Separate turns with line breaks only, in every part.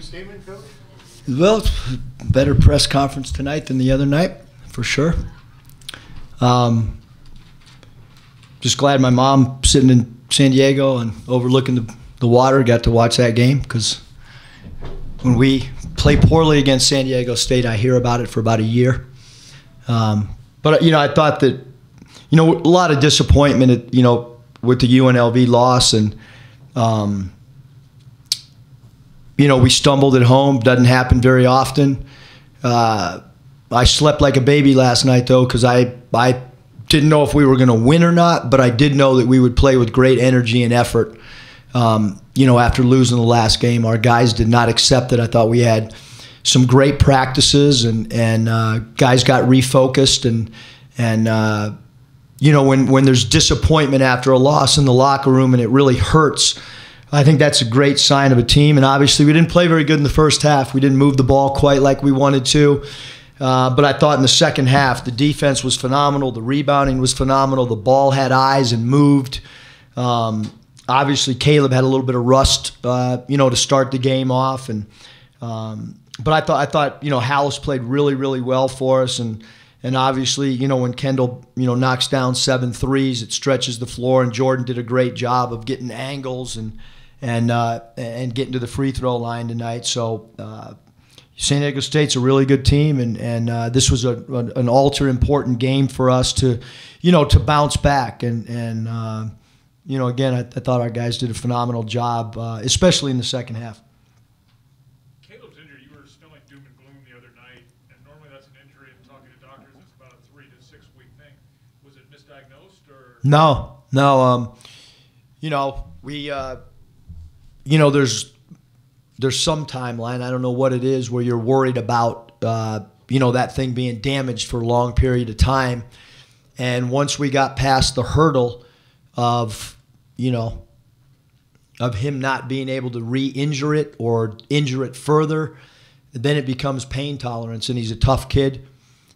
opening statement, Coach?
Well, it's a better press conference tonight than the other night, for sure. Just glad my mom sitting in San Diego and overlooking the water got to watch that game, because when we play poorly against San Diego State, I hear about it for about a year. But, I thought that, a lot of disappointment, with the UNLV loss, and, we stumbled at home. Doesn't happen very often. I slept like a baby last night, though, because I didn't know if we were going to win or not, but I did know that we would play with great energy and effort. After losing the last game, our guys did not accept it. I thought we had some great practices, and guys got refocused, and when there's disappointment after a loss in the locker room and it really hurts, I think that's a great sign of a team. And obviously we didn't play very good in the first half. We didn't move the ball quite like we wanted to. But I thought in the second half, the defense was phenomenal. The rebounding was phenomenal. The ball had eyes and moved. Obviously, Caleb had a little bit of rust, to start the game off. But I thought, Hallis played really, really well for us. And obviously, when Kendall, knocks down 7 threes, it stretches the floor. And Jordan did a great job of getting angles and getting to the free throw line tonight. So San Diego State's a really good team, and this was an ultra important game for us to bounce back. And again, I thought our guys did a phenomenal job, especially in the second half.
Caleb's injury, you were smelling doom and gloom the other night, and normally that's an injury, and talking to doctors, it's about a 3 to 6 week thing. Was it misdiagnosed, or? No. There's some timeline, I don't know what it is, where you're worried about, that thing being damaged for a long period of time. And once we got past the hurdle of him not being able to re-injure it or injure it further, then it becomes pain tolerance, and he's a tough kid.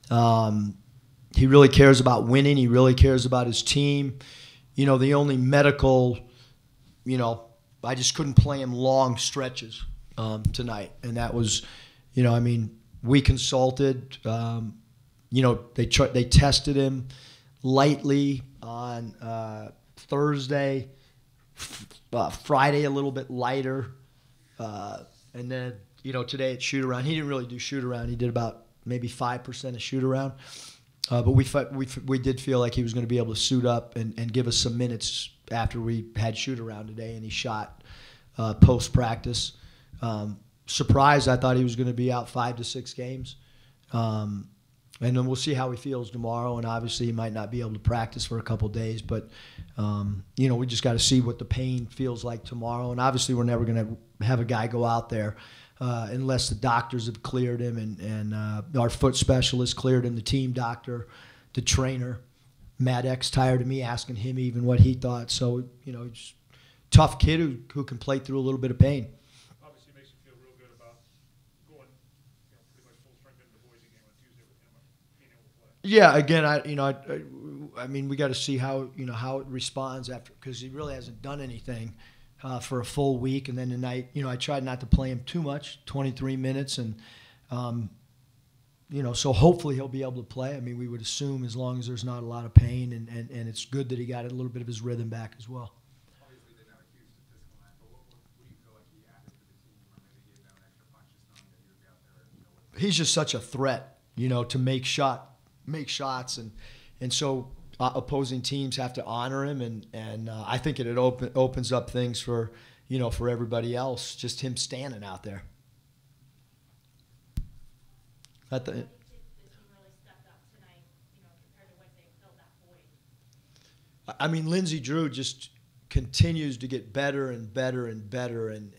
He really cares about winning. He really cares about his team. The only medical, I just couldn't play him long stretches tonight. And that was, we consulted. They tested him lightly on Thursday, Friday a little bit lighter, and then today at shoot around. He didn't really do shoot around. He did about maybe 5% of shoot around, but we did feel like he was going to be able to suit up and give us some minutes after we had shoot around today, and he shot post practice. Surprised, I thought he was going to be out 5 to 6 games. And then we'll see how he feels tomorrow. And obviously he might not be able to practice for a couple of days. But, we just got to see what the pain feels like tomorrow. And obviously we're never going to have a guy go out there unless the doctors have cleared him and our foot specialist cleared him, the team doctor, the trainer. Matt X tired of me asking him even what he thought. So, he's a tough kid who can play through a little bit of pain. Obviously makes you feel real good about going pretty much full strength into the Boise game on Tuesday with him being able to play.
Yeah, again, we got to see how it responds after, because he really hasn't done anything for a full week. And then tonight, I tried not to play him too much, 23 minutes, and so hopefully he'll be able to play. I mean, we would assume as long as there's not a lot of pain, and it's good that he got a little bit of his rhythm back as well.
Obviously, they're not accused of physical match, but what do you feel like he added to the team, or maybe gave them an extra punch just knowing that he would be out there?
He's just such a threat, to make shots, and so opposing teams have to honor him, and I think it opens up things for for everybody else. Just him standing out there.
The team really stepped up tonight, compared to Wednesday, filled that void.
I mean, Lindsey Drew just continues to get better and better and better, and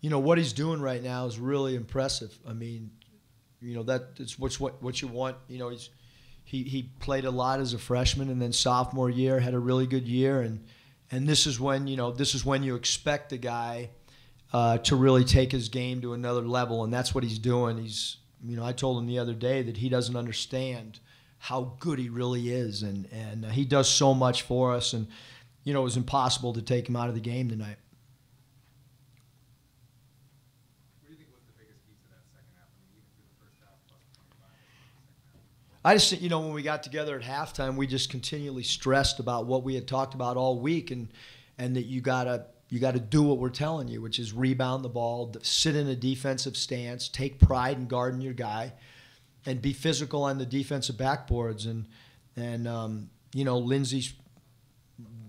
what he's doing right now is really impressive. I mean, that's what you want. He played a lot as a freshman, and then sophomore year had a really good year, and this is when you expect the guy to really take his game to another level, and that's what he's doing. I told him the other day that he doesn't understand how good he really is, and he does so much for us, and it was impossible to take him out of the game tonight. I just, when we got together at halftime, we just continually stressed about what we had talked about all week, and that you gotta do what we're telling you, which is rebound the ball, sit in a defensive stance, take pride in guarding your guy, and be physical on the defensive backboards. And Lindsay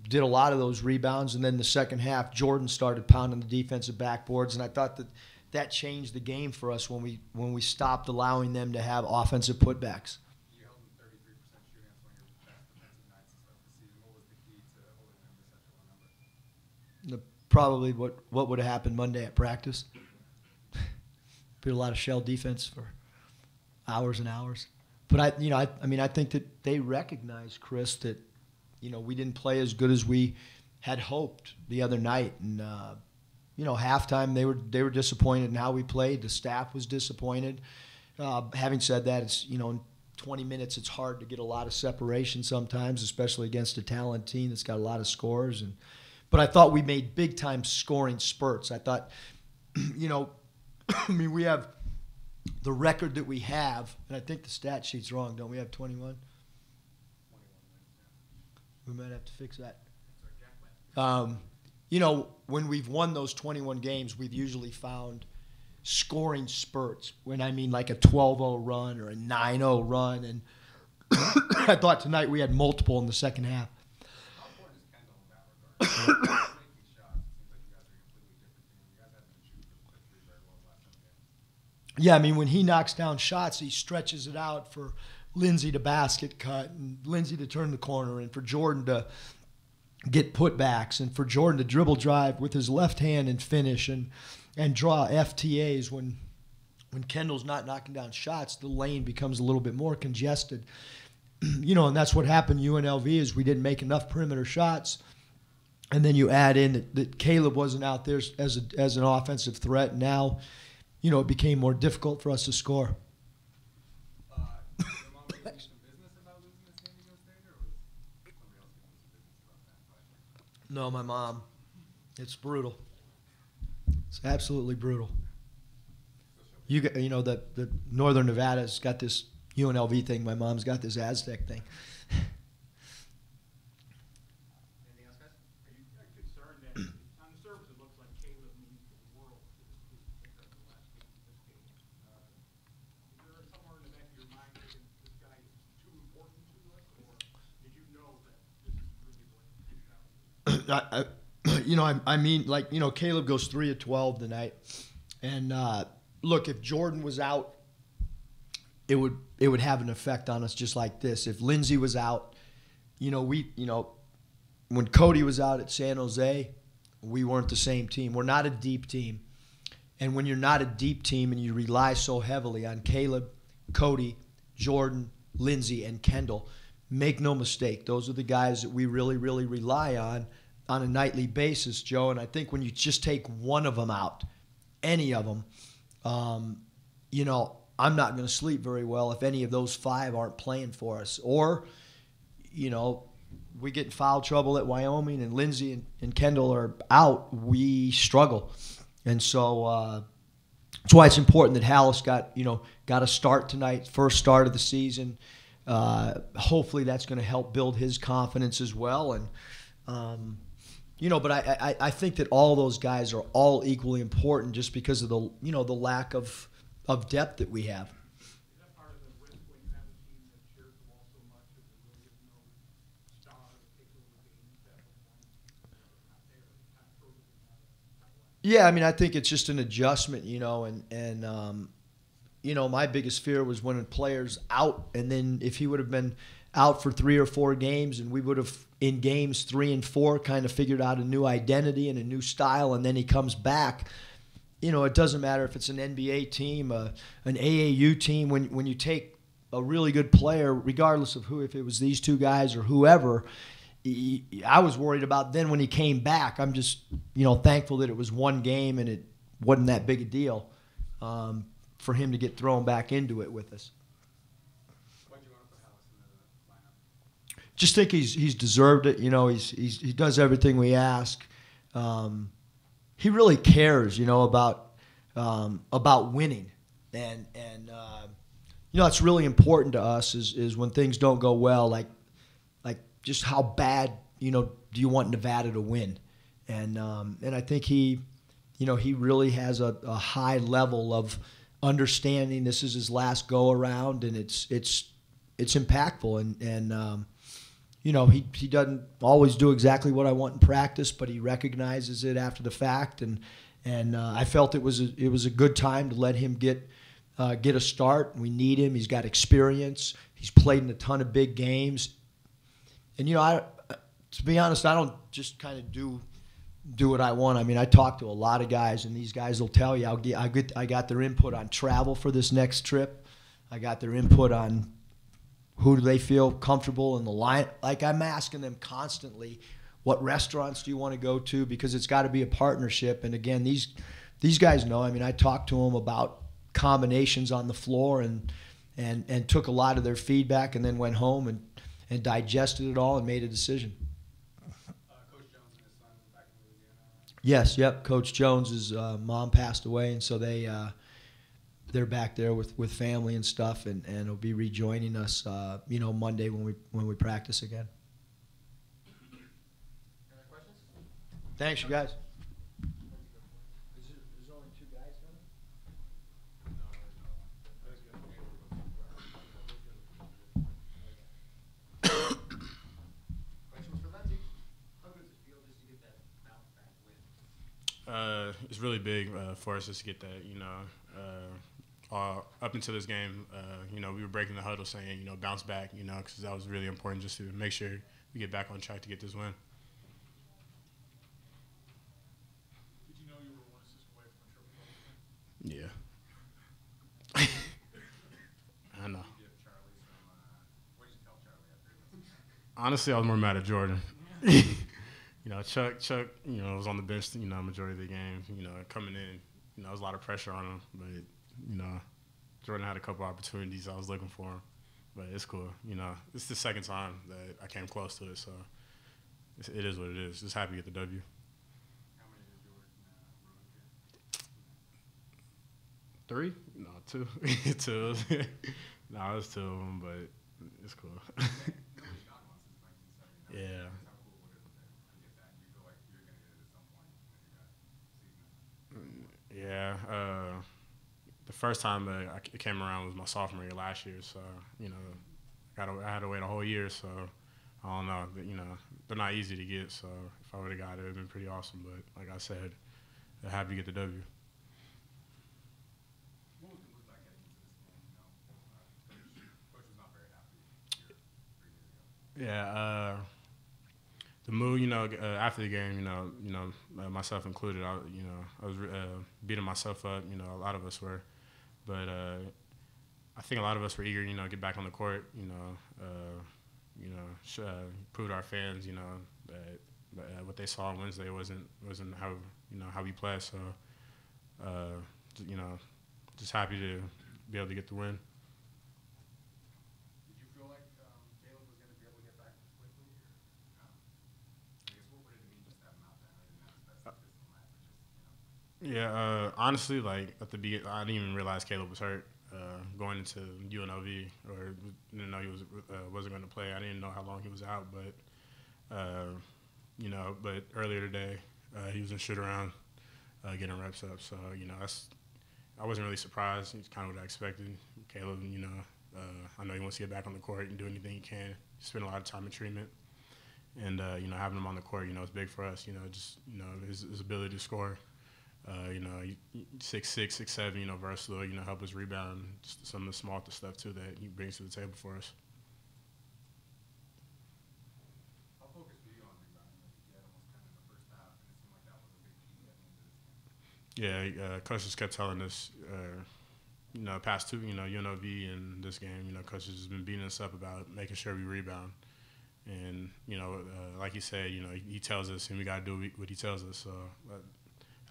did a lot of those rebounds, and then the second half, Jordan started pounding the defensive backboards, and I thought that changed the game for us when we stopped allowing them to have offensive putbacks.
You held them 33% shooting. That's one of your best defensive nights to start the season. What was the key to holding them to such a low number?
Probably what would have happened Monday at practice. Be a lot of shell defense for hours and hours. But I think that they recognized, Chris, that we didn't play as good as we had hoped the other night, and halftime they were disappointed in how we played. The staff was disappointed. Having said that, it's in 20 minutes it's hard to get a lot of separation sometimes, especially against a talented team that's got a lot of scores. But I thought we made big time scoring spurts. I thought, we have the record that we have, and I think the stat sheet's wrong. Don't we have 21?
21 wins, yeah.
We might have to fix that.
Sorry, Jack.
When we've won those 21 games, we've usually found scoring spurts. When I mean like a 12-0 run or a 9-0 run, and I thought tonight we had multiple in the second half.
How important is Kendall in that regard? Making shots. It seems like you guys are a completely different team. You guys haven't been shooting the three very well the last 7 games.
Yeah, when he knocks down shots, he stretches it out for Lindsay to basket cut, and Lindsay to turn the corner, and for Jordan to get putbacks, and for Jordan to dribble drive with his left hand and finish, and draw FTAs. When Kendall's not knocking down shots, the lane becomes a little bit more congested. And that's what happened to UNLV is we didn't make enough perimeter shots. And then you add in that Caleb wasn't out there as an offensive threat. And now, it became more difficult for us to score.
Your mom giving you some business about losing to San Diego State, or was somebody else giving you some business about that?
No, my mom. It's brutal. It's absolutely brutal. The Northern Nevada's got this UNLV thing. My mom's got this Aztec thing.
Anything else, guys?
Are you concerned that on the surface it looks like Caleb means the world to this group compared to the last game and this game? Is there somewhere in the back of your mind thinking this guy is too important to us, or did you know that this is really what you found?
Caleb goes 3 of 12 tonight, and look, if Jordan was out, it would have an effect on us just like this. If Lindsay was out, when Cody was out at San Jose, we weren't the same team. We're not a deep team, and when you're not a deep team and you rely so heavily on Caleb, Cody, Jordan, Lindsay, and Kendall, make no mistake, those are the guys that we really, really rely on a nightly basis, Joe. And I think when you just take one of them out, any of them, I'm not going to sleep very well if any of those 5 aren't playing for us. Or, we get in foul trouble at Wyoming and Lindsay and Kendall are out, we struggle. And so that's why it's important that Hallis got a start tonight, first start of the season. Hopefully that's going to help build his confidence as well. And, but I think that all those guys are all equally important just because of the lack of depth that we have.
Is that part of the risk when you have a team that shares the ball so much that there really is no star that takes over games that when one is not there, it kind of throws it out of whack?
Yeah, I think it's just an adjustment, my biggest fear was when a player's out, and then if he would have been out for 3 or 4 games, and we would have in games 3 and 4 kind of figured out a new identity and a new style, and then he comes back. It doesn't matter if it's an NBA team, an AAU team. When you take a really good player, regardless of if it was these 2 guys or whoever, I was worried about then when he came back. I'm just thankful that it was 1 game and it wasn't that big a deal for him to get thrown back into it with us.
What do you want to put Hallis in the lineup?
Just think he's deserved it. He does everything we ask. He really cares, about winning, and
you know, it's really important to us is when things don't go well, like just how bad, you know, do you want Nevada to win? And I think he really has a high level of understanding. This is his last go around, and it's impactful. And you know, he doesn't always do exactly what I want in practice, but he recognizes it after the fact. And I felt it was a good time to let him get a start. We need him. He's got experience. He's played in a ton of big games. And you know, to be honest, I don't just kind of do what I want. I mean, I talk to a lot of guys, and these guys will tell you I got their input on travel for this next trip. I got their input on who do they feel comfortable in the line. Like, I'm asking them constantly, what restaurants do you want to go to? Because it's got to be a partnership. And again, these guys know. I mean, I talked to them about combinations on the floor and took a lot of their feedback, and then went home and digested it all and made a decision.
Coach Jones and his son back in Louisiana.
Yes, yep. Coach Jones's mom passed away, and so they're back there with family and stuff, and will be rejoining us, you know, Monday when we practice again.
Any other questions?
Thanks, you guys. There's only two guys coming?
Questions for Lindsay? How good does it feel just to get that bounce back win?
It's really big for us just to get that, you know. Up until this game, you know, we were breaking the huddle saying, you know, bounce back, you know, because that was really important just to make sure we get back on track to get this win.
Did you know you were one assist away from a triple double?
Yeah. I know.
Give Charlie some, what did you tell Charlie after this?
Honestly, I was more mad at Jordan. You know, Chuck, you know, was on the bench, you know, majority of the game. You know, coming in, you know, there was a lot of pressure on him. But, you know, Jordan had a couple opportunities. I was looking for him. But it's cool. You know, it's the second time that I came close to it. So it is what it is. Just happy to get the W.
How many did Jordan ruin?
3? No, 2. 2. No, it's 2 of them, but it's cool.
Nobody's gotten one since 1979.
Yeah.
How cool would it be to get that? Do you feel like you're going to get it at some point in your season?
Yeah. The first time it came around was my sophomore year last year. So, you know, I had to wait a whole year. So, I don't know. You know, they're not easy to get. So, if I would have got it, it would have been pretty awesome. But, like I said, happy to get the W.
What was the mood like heading into this game? You know, coach was not very happy here 3 years ago.
Yeah. The mood, you know, after the game, you know, myself included, I was beating myself up. You know, a lot of us were. But I think a lot of us were eager, you know, to get back on the court, prove to our fans, you know, that what they saw on Wednesday wasn't how we play. So, you know, just happy to be able to get the win.
Did you feel like Caleb was going to be able to get back quickly? Or, I guess what would it mean just to have him out there? I didn't ask that statistical math, but just, you know.
Yeah, honestly, like at the beginning, I didn't even realize Caleb was hurt going into UNLV, or didn't know he wasn't going to play. I didn't know how long he was out, but you know, but earlier today he was in shoot around, getting reps up. So you know, I wasn't really surprised. It's kind of what I expected. Caleb, you know, I know he wants to get back on the court and do anything he can. Spend a lot of time in treatment, and you know, having him on the court, you know, is big for us. You know, just you know, his ability to score. You know, 6'6", 6'7", you know, versatile, you know, help us rebound, just some of the small stuff, too, that he brings to the table for us.
How focused were you on rebounding? Like, you had almost kind of in the first half, and it seemed like that was a big key at the end of this game.
Yeah, Coach just kept telling us, you know, past two, you know, UNLV and this game, you know, Coach has been beating us up about making sure we rebound. And, you know, like he said, you know, he tells us, and we got to do what he tells us, so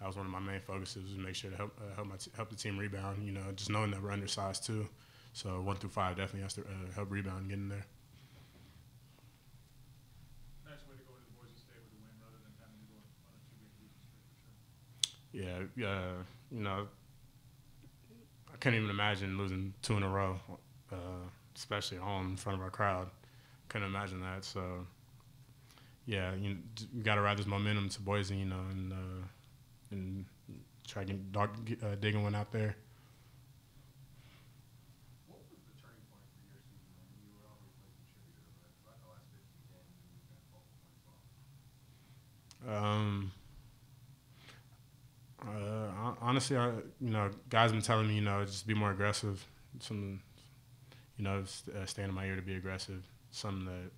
that was one of my main focuses, was make sure to help the team rebound. You know, just knowing that we're undersized too, so 1 through 5 definitely has to help rebound and get in there.
Nice way to go into the Boise State with a win rather than having to go on a 2-game losing streak, for sure.
Yeah, you know, I couldn't even imagine losing 2 in a row especially at home in front of our crowd. Couldn't imagine that. So, yeah, you got to ride this momentum to Boise, and try to digging one out there.
What was the turning point for your season? I mean, you were always a contributor, but throughout the last 15 games, and you've been a focal point as well.
Honestly, guys been telling me, just be more aggressive. Some, staying in my ear to be aggressive. Something that,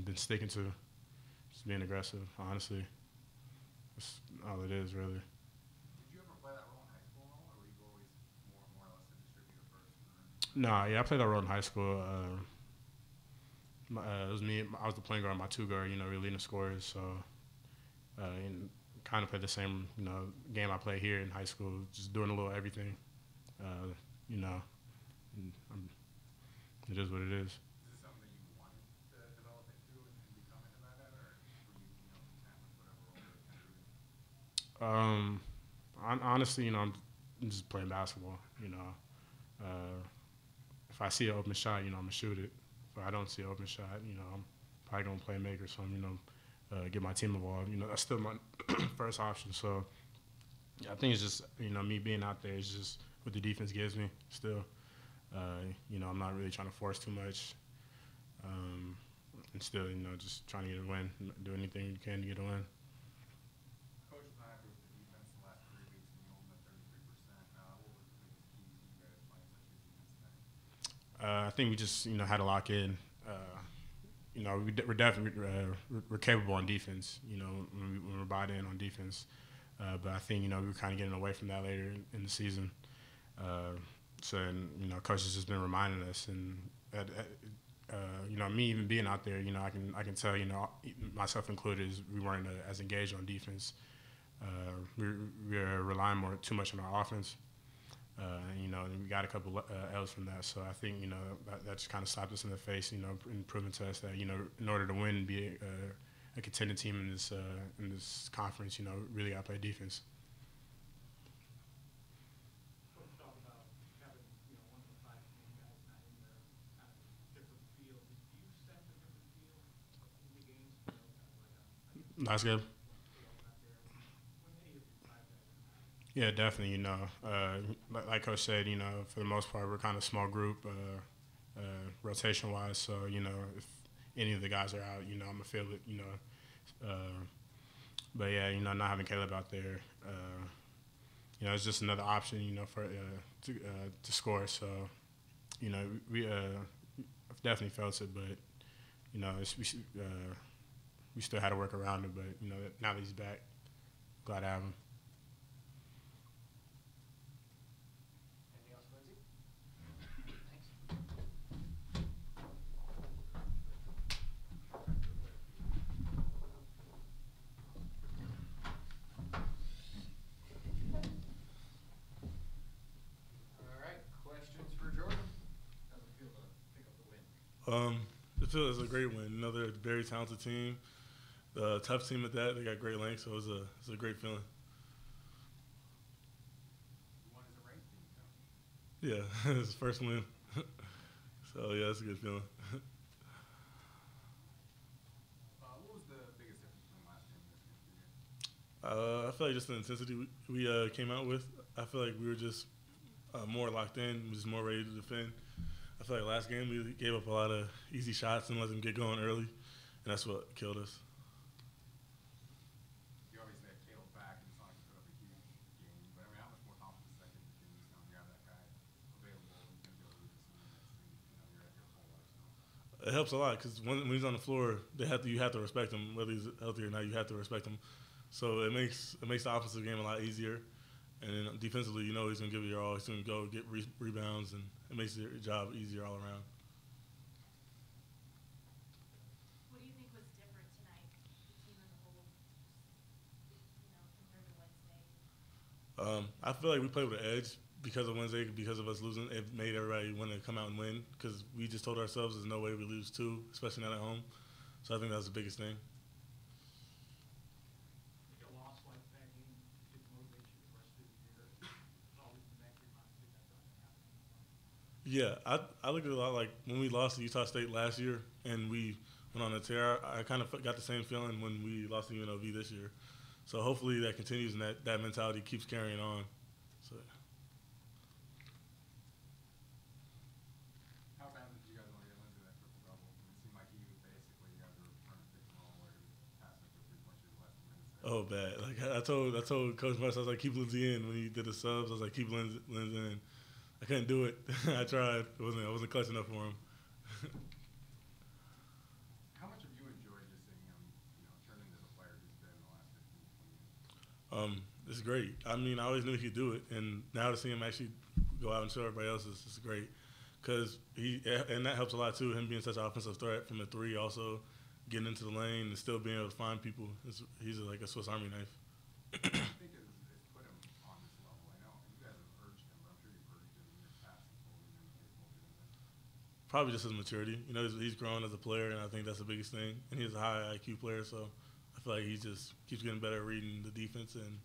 been sticking to. Just being aggressive. Honestly, that's all it is, really.
Did you ever play that role in high school at all, or were you always more or less a distributor first?
No, yeah, I played that role in high school. It was me. I was the point guard, my two guard. Really leading the scorers. So, and kind of played the same, game I played here in high school. Just doing a little everything. It is what it is.
Is this something that you wanted to develop into and become into that, or were you, content with whatever role you were kind of doing?
Honestly, I'm just playing basketball. If I see an open shot, I'm gonna shoot it. If I don't see an open shot, I'm probably gonna play make or something. Get my team involved. That's still my first option. So yeah, I think it's just me being out there is just what the defense gives me. Still, I'm not really trying to force too much. And still, just trying to get a win. Do anything you can to get a win.
Coach was not happy with the defense the last 3 weeks, and you hold them at 33%. What was the biggest keys to you guys playing such good defense tonight?
I think we just had to lock in. We're definitely we're capable on defense. When we're bought in on defense, but I think we were kind of getting away from that later in the season. Coach has just been reminding us, and me even being out there, I can tell, myself included, is we weren't as engaged on defense. We were relying too much on our offense. And we got a couple L's from that. So I think, that just kind of slapped us in the face, and proving to us that, in order to win and be a contending team in this conference, really got to play defense.
Coach talked about having, one of the 5 main guys not in there, kind of different feel. Did you sense a different feel in the games? Kind of like
That's good. Yeah, definitely. Like Coach said, for the most part, we're kind of a small group, rotation-wise. So, if any of the guys are out, I'm going to feel it, But, yeah, not having Caleb out there, it's just another option, for to score. So, we definitely felt it, but, we still had to work around it. But, now that he's back, glad to have him.
It feels a great win. Another very talented team, tough team at that. They got great length, so it's a great feeling.
You won as a ranked team,
Yeah, it's the first win. So yeah, it's a good feeling.
What was the biggest difference between last game and this game for you?
I feel like just the intensity we came out with. I feel like we were just more locked in, just more ready to defend. I feel like last game we gave up a lot of easy shots and let them get going early, and that's what killed us.
You obviously had Caleb back, and it's not like you put up a huge game, but I mean, how much more confidence that gives you knowing you have that guy available and he's going to be able to lead the team and you're at your full arsenal?
It helps a lot because when he's on the floor, you have to respect him, whether he's healthy or not. You have to respect him, so it makes the offensive game a lot easier. And then defensively, he's going to give it your all. He's going to go get rebounds, and it makes your job easier all around.
What do you think was different tonight, the team as a whole, compared to Wednesday?
I feel like we played with an edge because of Wednesday, because of us losing. It made everybody want to come out and win because we just told ourselves there's no way we lose 2, especially not at home. So I think that's the biggest thing.
A loss like that game didn't motivate you the rest of the year. It's always been that your mindset.
Yeah, I look at it a lot like when we lost to Utah State last year and we went on a tear. I kind of got the same feeling when we lost to UNLV this year. So hopefully that continues and that mentality keeps carrying on. So.
How bad did you guys want to get into that triple double? It seemed like he was basically, you guys were running pick and roll where he was passing for 3 points in less than minutes.
Oh, bad. Like I told Coach Marsh, I was like, keep Lindsay in when he did the subs. I was like, keep Lindsay in. I couldn't do it. I tried. I wasn't clutch enough for him.
How much have you enjoyed just seeing him, turn into the player he's been in the last 15, 20 years?
It's great. I mean, I always knew he could do it, and now to see him actually go out and show everybody else is great. Because and that helps a lot too. Him being such an offensive threat from the three, also getting into the lane and still being able to find people. He's like a Swiss Army knife.
I think it's put him on this level. I know you guys have urged him, but I'm sure you've urged him in years past and told him he's capable of doing that.
Probably just his maturity. He's grown as a player, and I think that's the biggest thing. And he's a high IQ player, so I feel like he just keeps getting better at reading the defense and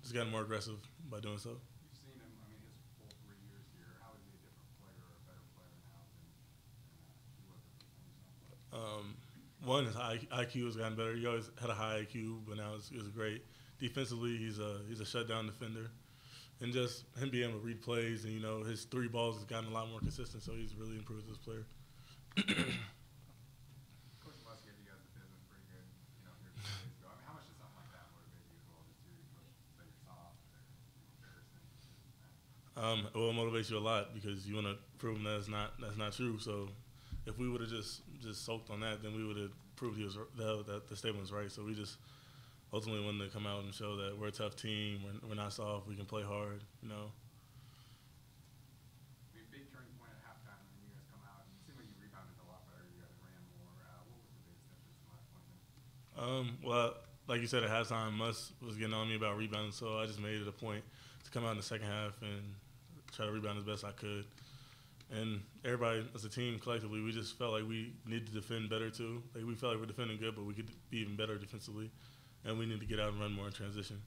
just gotten more aggressive by doing so.
You've seen him, his full 3 years here. How is he a different player or a better player now than he was at the same time?
One, his IQ has gotten better. He always had a high IQ, but now it's great. Defensively, he's a shutdown defender. And just him being able to read plays and, his 3 balls has gotten a lot more consistent, so he's really improved as a player.
Coach Les gave you guys the business pretty good, here 2 days ago. How much does something like that motivate you as well, just to coach that you're soft or embarrassing?
It will motivate you a lot because you want to prove him that's not true. So if we would have just sulked on that, then we would have proved that the statement was right. So we just ultimately wanted to come out and show that we're a tough team. We're not soft. We can play hard.
Big turning point at halftime when you guys come out. And it seemed like you rebounded a lot better. You guys ran more. What was the biggest difference in last 20 minutes?
Well, like you said at halftime, Muss was getting on me about rebounding, so I just made it a point to come out in the second half and try to rebound as best I could. And everybody as a team collectively, we just felt like we needed to defend better too. Like we felt like we're defending good, but we could be even better defensively. And we need to get out and run more in transition.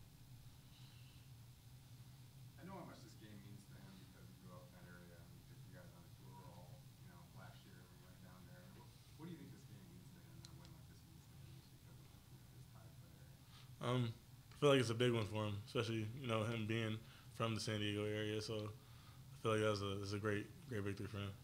I know how much this game means to him because he grew up in that area and he took you guys on a tour all, last year when you went down there. What do you think this game means to him and a win like this means to him just because of his ties to that area?
I feel like it's a big one for him, especially, him being from the San Diego area. So I feel like that's a great victory for him.